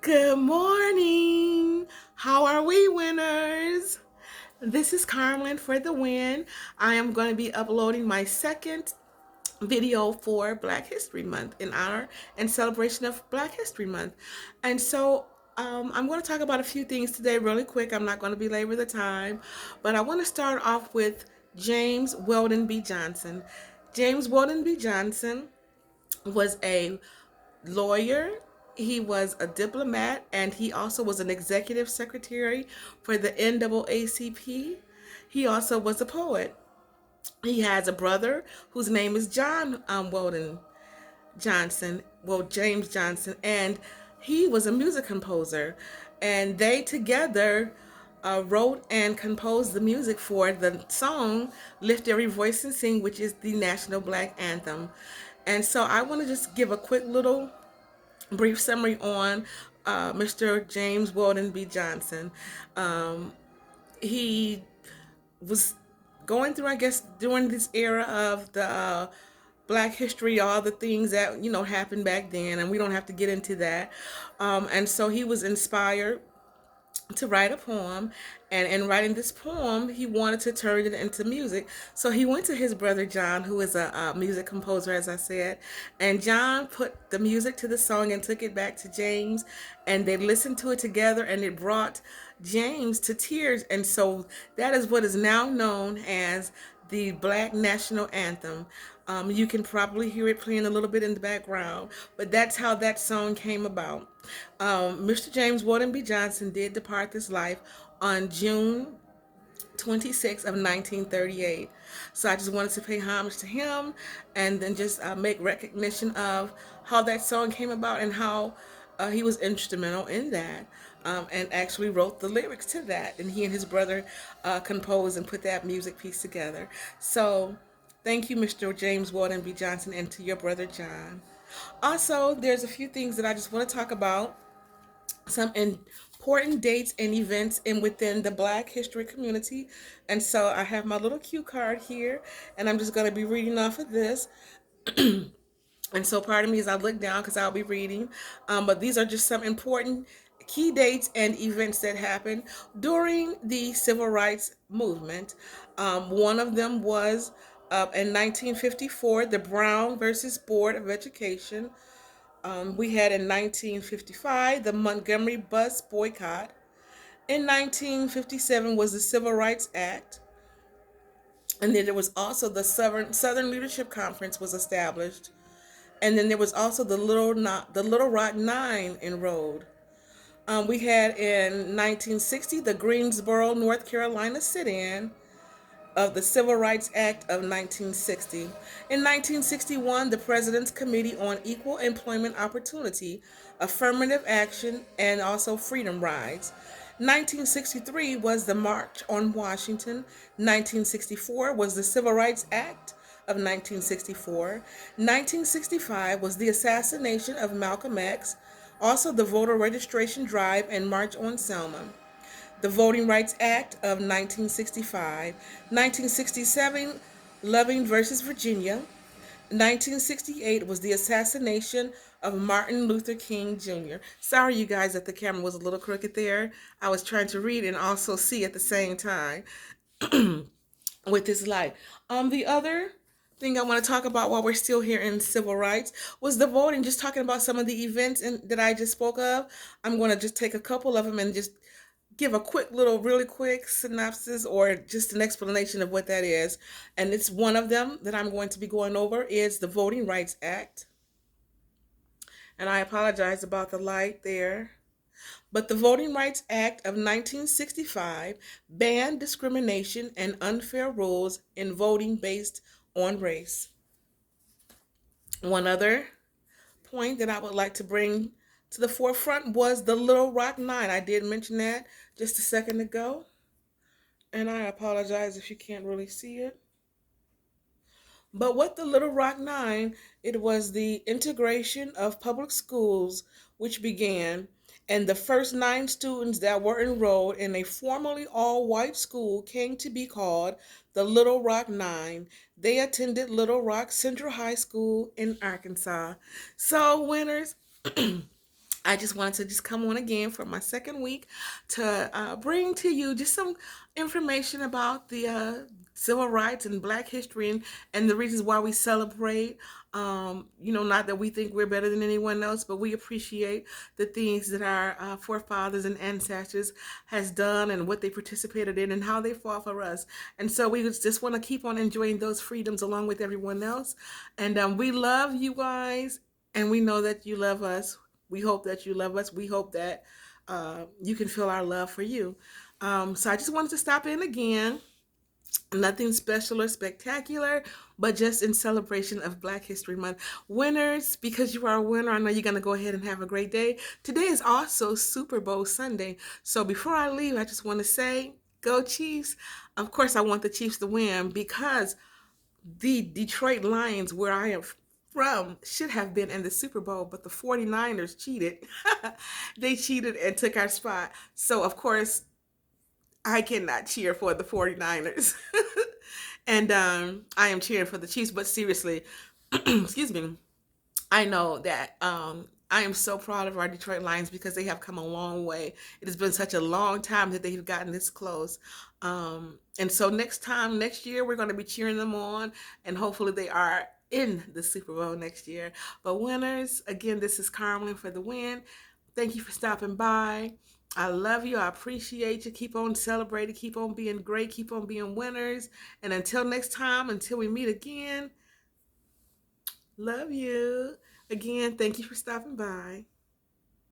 Good morning. How are we, winners? This is Carm-Lynn for the win. I am going to be uploading my second video for Black History Month in honor and celebration of Black History Month. And so I'm going to talk about a few things today really quick. I'm not going to belabor the time, but I want to start off with James Weldon B. Johnson. James Weldon B. Johnson was a lawyer, he was a diplomat, and he also was an executive secretary for the NAACP. He also was a poet. He has a brother whose name is John Weldon Johnson, well, James Johnson, and he was a music composer. And they together wrote and composed the music for the song Lift Every Voice and Sing, which is the national black anthem. And so I want to just give a quick little brief summary on Mr. James Weldon B. Johnson. Um, he was going through, I guess, during this era of the Black history, all the things that happened back then, and we don't have to get into that. And so he was inspired to write a poem, and in writing this poem he wanted to turn it into music. So he went to his brother John, who is a music composer, as I said, and John put the music to the song and took it back to James, and they listened to it together, and it brought James to tears. And so that is what is now known as the Black National Anthem. You can probably hear it playing a little bit in the background, but that's how that song came about. Mr. James Weldon B. Johnson did depart this life on June 26th of 1938. So I just wanted to pay homage to him, and then just make recognition of how that song came about and how he was instrumental in that, and actually wrote the lyrics to that. And he and his brother composed and put that music piece together. So thank you, Mr. James Weldon B. Johnson, and to your brother John. Also, there's a few things that I just want to talk about, some important dates and events in within the Black history community. And so I have my little cue card here, and I'm just going to be reading off of this. And so pardon me as I look down because I'll be reading. But these are just some important key dates and events that happened during the civil rights movement. One of them was in 1954, the Brown versus Board of Education. We had in 1955 the Montgomery bus boycott. In 1957 was the Civil Rights Act. And then there was also the Southern Leadership Conference was established. And then there was also the Little Rock Nine enrolled. We had in 1960 the Greensboro, North Carolina sit-in of the Civil Rights Act of 1960. In 1961, the President's Committee on Equal Employment Opportunity, Affirmative Action, and also Freedom Rides. 1963 was the March on Washington. 1964 was the Civil Rights Act of 1964. 1965 was the assassination of Malcolm X, also the voter registration drive and March on Selma. The Voting Rights Act of 1965, 1967, Loving versus Virginia. 1968 was the assassination of Martin Luther King Jr. Sorry, you guys, that the camera was a little crooked there. I was trying to read and also see at the same time with this light. The other thing I want to talk about while we're still here in civil rights was the voting. Just talking about some of the events that I just spoke of. I'm going to just take a couple of them and just give a really quick synopsis or just an explanation of what that is. And it's one of them that I'm going to be going over is the Voting Rights Act. And I apologize about the light there. But the Voting Rights Act of 1965 banned discrimination and unfair rules in voting based on race. One other point that I would like to bring to the forefront was the Little Rock Nine. I did mention that just a second ago, and I apologize if you can't really see it. But what the Little Rock Nine, it was the integration of public schools which began, and the first 9 students that were enrolled in a formerly all-white school came to be called the Little Rock Nine. They attended Little Rock Central High School in Arkansas. So, winners, I just wanted to just come on again for my second week to bring to you just some information about the civil rights and Black history, and the reasons why we celebrate. Not that we think we're better than anyone else, but we appreciate the things that our forefathers and ancestors has done and what they participated in and how they fought for us. And so we just want to keep on enjoying those freedoms along with everyone else. And we love you guys, and we know that you love us. We hope that you love us. We hope that you can feel our love for you. So I just wanted to stop in again. Nothing special or spectacular, but just in celebration of Black History Month. Winners, because you are a winner, I know you're going to go ahead and have a great day. Today is also Super Bowl Sunday. So before I leave, I just want to say, go Chiefs. Of course, I want the Chiefs to win because the Detroit Lions, where I am from, should have been in the Super Bowl, but the 49ers cheated. They cheated and took our spot. So, of course, I cannot cheer for the 49ers. And I am cheering for the Chiefs, but seriously, excuse me, I know that I am so proud of our Detroit Lions because they have come a long way. It has been such a long time that they've gotten this close. And so next year, we're going to be cheering them on, and hopefully they are in the Super Bowl next year. But winners, again, this is Carm-Lynn for the win. Thank you for stopping by. I love you. I appreciate you. Keep on celebrating. Keep on being great. Keep on being winners. And until next time, until we meet again, love you. Again, thank you for stopping by.